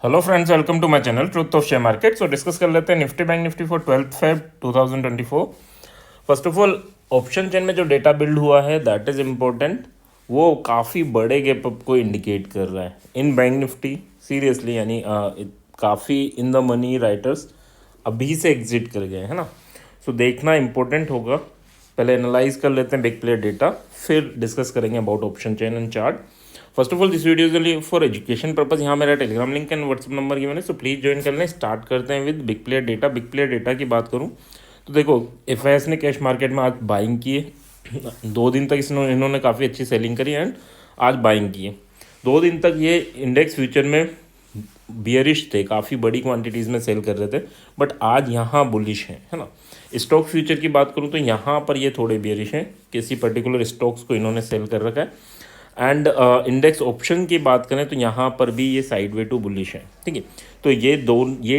Hello friends, welcome to my channel truth of share market. So discuss कर लेते हैं Nifty bank Nifty for 12 Feb 2024। First of all, option chain में जो data build हुआ है that is important. वो काफ़ी बड़े गैप अप को इंडिकेट कर रहा है इन बैंक निफ्टी। सीरियसली यानी काफ़ी इन द मनी राइटर्स अभी से एग्जिट कर गए हैं ना। सो देखना इंपॉर्टेंट होगा। पहले एनालाइज कर लेते हैं बिग प्लेयर डेटा, फिर डिस्कस करेंगे about option chain and chart. First of all, this video is for education purpose. यहाँ मेरा Telegram link and WhatsApp number given है, सो प्लीज़ ज्वाइन कर लें। स्टार्ट करते हैं with big player data. Big player data की बात करूँ तो देखो, एफआईएस ने कैश मार्केट में आज बाइंग किए। 2 दिन तक इन्होंने काफ़ी अच्छी सेलिंग करी एंड आज बाइंग किए। 2 दिन तक ये इंडेक्स फ्यूचर में बियरिश थे, काफ़ी बड़ी क्वांटिटीज़ में सेल कर रहे थे, बट आज यहाँ बुलिश है ना। स्टॉक फ्यूचर की बात करूँ तो यहाँ पर ये थोड़े बियरिश हैं, किसी पर्टिकुलर स्टॉक्स को इन्होंने सेल कर रखा है। एंड इंडेक्स ऑप्शन की बात करें तो यहाँ पर भी ये साइड वे टू बुलिश है, ठीक है। तो ये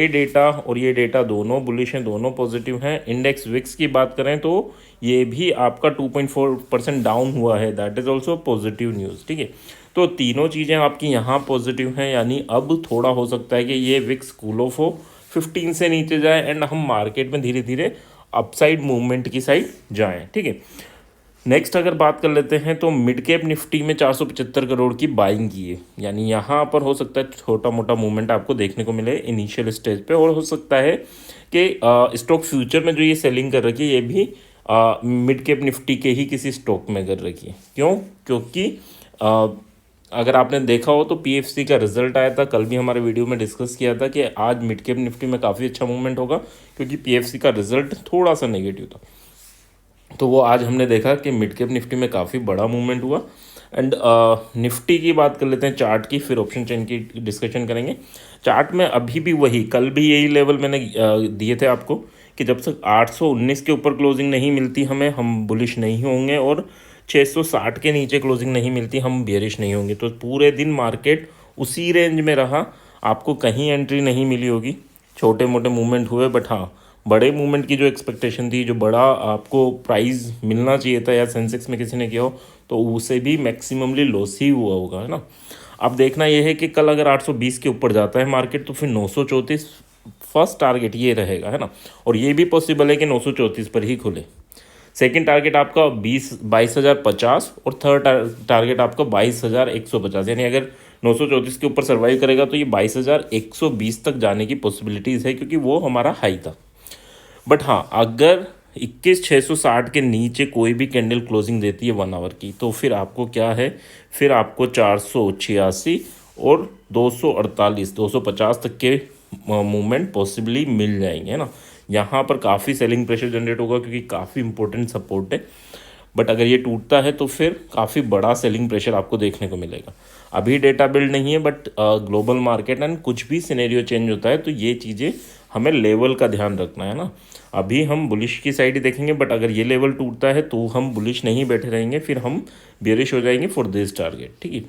डेटा और ये डेटा दोनों बुलिश हैं, दोनों पॉजिटिव हैं। इंडेक्स विक्स की बात करें तो ये भी आपका 2.4% डाउन हुआ है, that is also positive news, ठीक है। तो तीनों चीज़ें आपकी यहाँ पॉजिटिव हैं, यानी अब थोड़ा हो सकता है कि ये विक्स कूल ऑफ हो, 15 से नीचे जाए एंड हम मार्केट में धीरे धीरे अपसाइड मूवमेंट की साइड जाएं, ठीक है। नेक्स्ट अगर बात कर लेते हैं तो मिड कैप निफ्टी में 475 करोड़ की बाइंग की है, यानी यहाँ पर हो सकता है छोटा मोटा मूवमेंट आपको देखने को मिले इनिशियल स्टेज पे। और हो सकता है कि स्टॉक फ्यूचर में जो ये सेलिंग कर रखी है ये भी मिड कैप निफ्टी के ही किसी स्टॉक में कर रखी है। क्यों? क्योंकि अगर आपने देखा हो तो पीएफसी का रिजल्ट आया था, कल भी हमारे वीडियो में डिस्कस किया था कि आज मिड कैप निफ्टी में काफ़ी अच्छा मूवमेंट होगा, क्योंकि पीएफसी का रिजल्ट थोड़ा सा नेगेटिव था। तो वो आज हमने देखा कि मिड कैप निफ्टी में काफ़ी बड़ा मूवमेंट हुआ। एंड निफ्टी की बात कर लेते हैं, चार्ट की, फिर ऑप्शन चेन की डिस्कशन करेंगे। चार्ट में अभी भी वही, कल भी यही लेवल मैंने दिए थे आपको कि जब तक 819 के ऊपर क्लोजिंग नहीं मिलती हमें, हम बुलिश नहीं होंगे, और 660 के नीचे क्लोजिंग नहीं मिलती हम बेयरिश नहीं होंगे। तो पूरे दिन मार्केट उसी रेंज में रहा, आपको कहीं एंट्री नहीं मिली होगी। छोटे मोटे मूवमेंट हुए, बट हाँ, बड़े मूवमेंट की जो एक्सपेक्टेशन थी, जो बड़ा आपको प्राइस मिलना चाहिए था या सेंसेक्स में किसी ने किया हो, तो उसे भी मैक्सिममली लॉस ही हुआ होगा, है ना। अब देखना यह है कि कल अगर 820 के ऊपर जाता है मार्केट तो फिर 934 फर्स्ट टारगेट ये रहेगा, है ना। और ये भी पॉसिबल है कि 934 पर ही खुले। सेकंड टारगेट आपका 22,050 और थर्ड टारगेट आपका 22,150, यानी अगर 934 के ऊपर सर्वाइव करेगा तो ये 22,120 तक जाने की पॉसिबिलिटीज़ है, क्योंकि वो हमारा हाई था। बट हाँ, अगर 21,660 के नीचे कोई भी कैंडल क्लोजिंग देती है 1 आवर की, तो फिर आपको क्या है, फिर आपको 486 और 248 250 तक के मूवमेंट पॉसिबली मिल जाएंगे, है ना। यहाँ पर काफ़ी सेलिंग प्रेशर जनरेट होगा, क्योंकि काफ़ी इंपॉर्टेंट सपोर्ट है। बट अगर ये टूटता है तो फिर काफ़ी बड़ा सेलिंग प्रेशर आपको देखने को मिलेगा। अभी डेटा बिल्ड नहीं है, बट ग्लोबल मार्केट एंड कुछ भी सिनेरियो चेंज होता है तो ये चीज़ें हमें लेवल का ध्यान रखना है ना। अभी हम बुलिश की साइड ही देखेंगे, बट अगर ये लेवल टूटता है तो हम बुलिश नहीं बैठे रहेंगे, फिर हम बेरिश हो जाएंगे फॉर दिस टारगेट, ठीक है।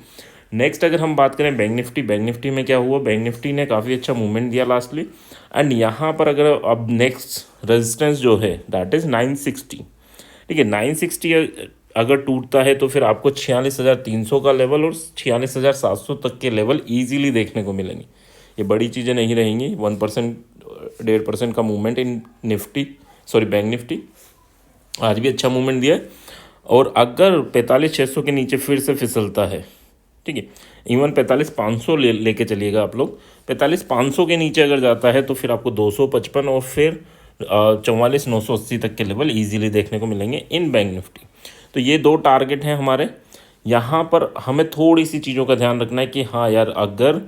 नेक्स्ट अगर हम बात करें बैंक निफ्टी में क्या हुआ, बैंक निफ्टी ने काफ़ी अच्छा मूवमेंट दिया लास्टली। एंड यहाँ पर अगर अब नेक्स्ट रेजिस्टेंस जो है दैट इज़ 960, ठीक है। 960 अगर टूटता है तो फिर आपको 46,300 का लेवल और 46,700 तक के लेवल ईजीली देखने को मिलेंगे। ये बड़ी चीज़ें नहीं रहेंगी। 1% 1.5% का movement in Nifty, sorry bank Nifty आज भी अच्छा मूवमेंट दिया है। और अगर 45,600 के नीचे फिर से फिसलता है, ठीक है, इवन 45,500 लेके चलिएगा आप लोग। 45,500 के नीचे अगर जाता है तो फिर आपको 255 और फिर 44,980 तक के लेवल इजीली देखने को मिलेंगे इन बैंक निफ्टी। तो ये 2 टारगेट हैं हमारे। यहाँ पर हमें थोड़ी सी चीज़ों का ध्यान रखना है कि हाँ यार, अगर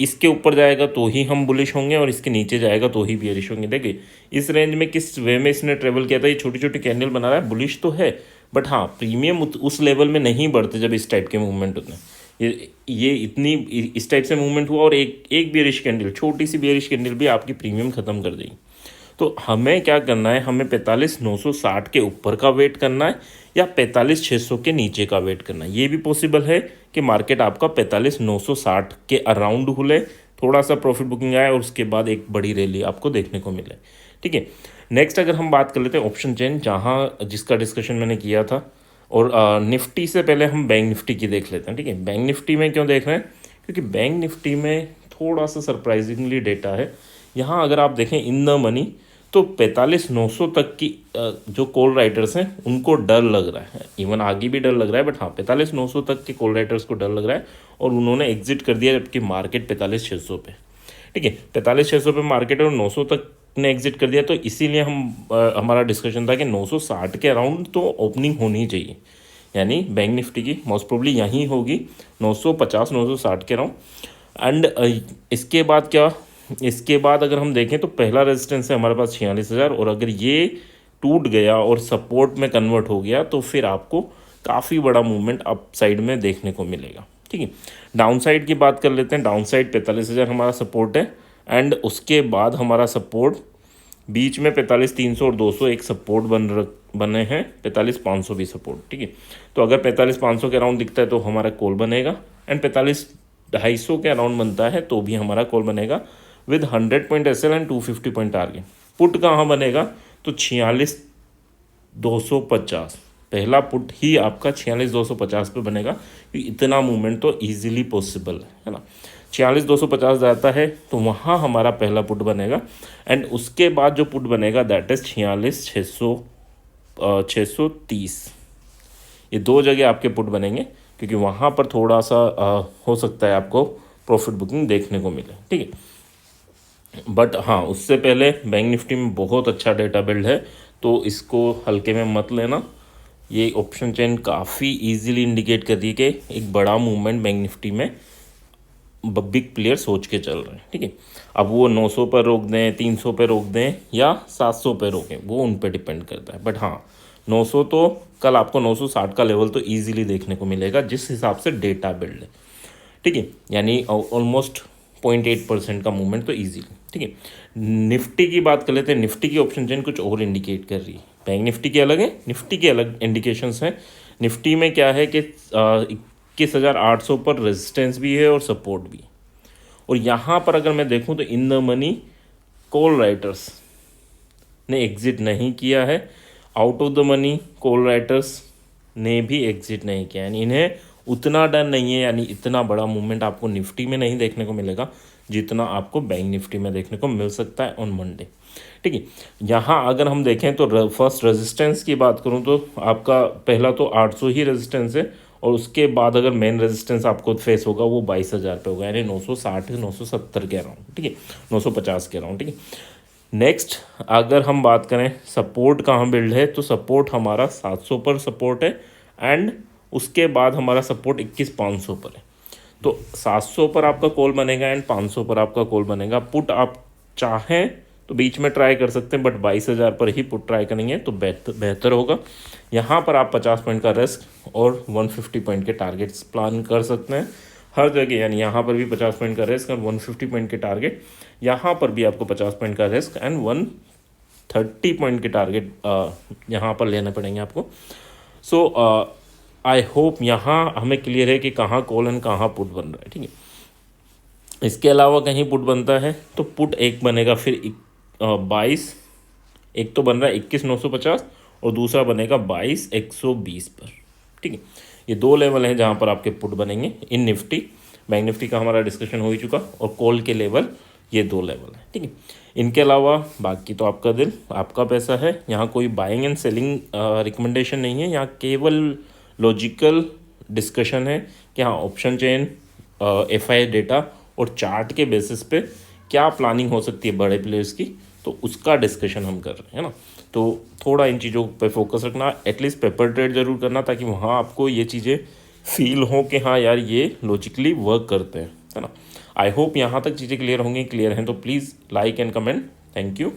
इसके ऊपर जाएगा तो ही हम बुलिश होंगे और इसके नीचे जाएगा तो ही बियरिश होंगे। देखिए इस रेंज में किस वे में इसने ट्रेवल किया था, ये छोटी छोटी कैंडल बना रहा है, बुलिश तो है, बट हाँ प्रीमियम उस लेवल में नहीं बढ़ते जब इस टाइप के मूवमेंट होते हैं। ये इतनी इस टाइप से मूवमेंट हुआ और एक बियरिश कैंडल, छोटी सी बियरिश कैंडल भी आपकी प्रीमियम ख़त्म कर देगी। तो हमें क्या करना है, हमें 45,960 के ऊपर का वेट करना है या 45,600 के नीचे का वेट करना है। ये भी पॉसिबल है कि मार्केट आपका 45,960 के अराउंड खुले, थोड़ा सा प्रॉफिट बुकिंग आए और उसके बाद एक बड़ी रैली आपको देखने को मिले, ठीक है। नेक्स्ट अगर हम बात कर लेते हैं ऑप्शन चेन, जहाँ जिसका डिस्कशन मैंने किया था, और निफ्टी से पहले हम बैंक निफ्टी की देख लेते हैं, ठीक है। बैंक निफ्टी में क्यों देख रहे हैं, क्योंकि बैंक निफ्टी में थोड़ा सा सरप्राइजिंगली डेटा है। यहाँ अगर आप देखें इन द मनी तो 45,900 तक की जो कॉल राइटर्स हैं उनको डर लग रहा है, इवन आगे भी डर लग रहा है, बट हाँ 45,900 तक के कॉल राइटर्स को डर लग रहा है और उन्होंने एग्जिट कर दिया, जबकि मार्केट 45,600 पे, ठीक है 45,600 पे मार्केट और 900 तक ने एग्जिट कर दिया। तो इसीलिए हमारा डिस्कशन था कि 960 के अराउंड तो ओपनिंग होनी चाहिए, यानी बैंक निफ्टी की मोस्ट प्रोबली यहीं होगी 950 960 के अराउंड। एंड इसके बाद क्या, इसके बाद अगर हम देखें तो पहला रेजिस्टेंस है हमारे पास 46,000, और अगर ये टूट गया और सपोर्ट में कन्वर्ट हो गया तो फिर आपको काफ़ी बड़ा मूवमेंट अप साइड में देखने को मिलेगा, ठीक है। डाउन साइड की बात कर लेते हैं। डाउन साइड 45,000 हमारा सपोर्ट है, एंड उसके बाद हमारा सपोर्ट बीच में 45,300 और 200 एक सपोर्ट बने हैं, 45,500 भी सपोर्ट, ठीक है। तो अगर 45,500 के अराउंड दिखता है तो हमारा कॉल बनेगा, एंड 45,250 के अराउंड बनता है तो भी हमारा कॉल बनेगा with 100 point SL and 250 point target. Put कहाँ बनेगा तो 46,250, पहला पुट ही आपका 46,250 पे बनेगा, क्योंकि इतना मूवमेंट तो ईजिली पॉसिबल है ना। 46,250 जाता है तो वहाँ हमारा पहला पुट बनेगा, एंड उसके बाद जो पुट बनेगा दैट इज 46,630। ये दो जगह आपके पुट बनेंगे, क्योंकि वहाँ पर थोड़ा सा हो सकता है आपको प्रॉफिट बुकिंग देखने को मिले, ठीक है। बट हाँ उससे पहले बैंक निफ्टी में बहुत अच्छा डेटा बिल्ड है, तो इसको हल्के में मत लेना। ये ऑप्शन चेन काफ़ी इजीली इंडिकेट कर रही है कि एक बड़ा मूवमेंट बैंक निफ्टी में बिग प्लेयर सोच के चल रहे हैं, ठीक है। अब वो 900 पर रोक दें, 300 पर रोक दें या 700 पर रोकें, वो उन पर डिपेंड करता है। बट हाँ 900 तो कल आपको 960 का लेवल तो ईजिली देखने को मिलेगा जिस हिसाब से डेटा बिल्ड है, ठीक है, यानी ऑलमोस्ट 0.8% का मूवमेंट तो ईजिली, ठीक है। निफ्टी की बात कर लेते हैं। निफ्टी की ऑप्शन चेन कुछ और इंडिकेट कर रही है, बैंक निफ्टी की अलग है, निफ्टी की अलग इंडिकेशंस हैं। निफ्टी में क्या है कि 21,800 पर रेजिस्टेंस भी है और सपोर्ट भी, और यहाँ पर अगर मैं देखूँ तो in the money call writers ने एग्जिट नहीं किया है, out of the money call writers ने भी एग्जिट नहीं किया, यानी इन्हें उतना डर नहीं है, यानी इतना बड़ा मूवमेंट आपको निफ्टी में नहीं देखने को मिलेगा जितना आपको बैंक निफ्टी में देखने को मिल सकता है ऑन मंडे, ठीक है। यहाँ अगर हम देखें तो फर्स्ट रेजिस्टेंस की बात करूँ तो आपका पहला तो 800 ही रेजिस्टेंस है, और उसके बाद अगर मेन रेजिस्टेंस आपको फेस होगा वो 22,000 पे होगा, यानी 960 970 के अराउंड, ठीक है, 950 के अराउंड, ठीक है। नेक्स्ट अगर हम बात करें सपोर्ट कहाँ बिल्ड है, तो सपोर्ट हमारा 700 पर सपोर्ट है, एंड उसके बाद हमारा सपोर्ट 21,500 पर है। तो 700 पर आपका कॉल बनेगा एंड 500 पर आपका कॉल बनेगा। पुट आप चाहें तो बीच में ट्राई कर सकते हैं, बट 22,000 पर ही पुट ट्राई करेंगे तो बेहतर होगा। यहाँ पर आप 50 पॉइंट का रिस्क और 150 पॉइंट के टारगेट्स प्लान कर सकते हैं हर जगह, यानी यहाँ पर भी 50 पॉइंट का रिस्क और 150 पॉइंट के टारगेट, यहाँ पर भी आपको 50 पॉइंट का रिस्क एंड 130 पॉइंट के टारगेट यहाँ पर लेने पड़ेंगे आपको। सो आई होप यहाँ हमें क्लियर है कि कहाँ कॉल एंड कहाँ पुट बन रहा है, ठीक है। इसके अलावा कहीं पुट बनता है तो पुट एक बनेगा फिर 22, एक तो बन रहा है 21,950 और दूसरा बनेगा 22,120 पर, ठीक है। ये दो लेवल हैं जहाँ पर आपके पुट बनेंगे इन निफ्टी। बैंक निफ्टी का हमारा डिस्कशन हो ही चुका, और कॉल के लेवल ये दो लेवल है, ठीक है। इनके अलावा बाकी तो आपका दिल आपका पैसा है, यहाँ कोई बाइंग एंड सेलिंग रिकमेंडेशन नहीं है, यहाँ केवल लॉजिकल डिस्कशन है कि हाँ ऑप्शन चेन एफआई डेटा और चार्ट के बेसिस पे क्या प्लानिंग हो सकती है बड़े प्लेयर्स की, तो उसका डिस्कशन हम कर रहे हैं ना। तो थोड़ा इन चीज़ों पे फोकस रखना, एटलीस्ट पेपर ट्रेड जरूर करना, ताकि वहाँ आपको ये चीज़ें फील हो कि हाँ यार ये लॉजिकली वर्क करते हैं, है ना। आई होप यहाँ तक चीज़ें क्लियर होंगी। क्लियर हैं तो please like and comment. Thank you.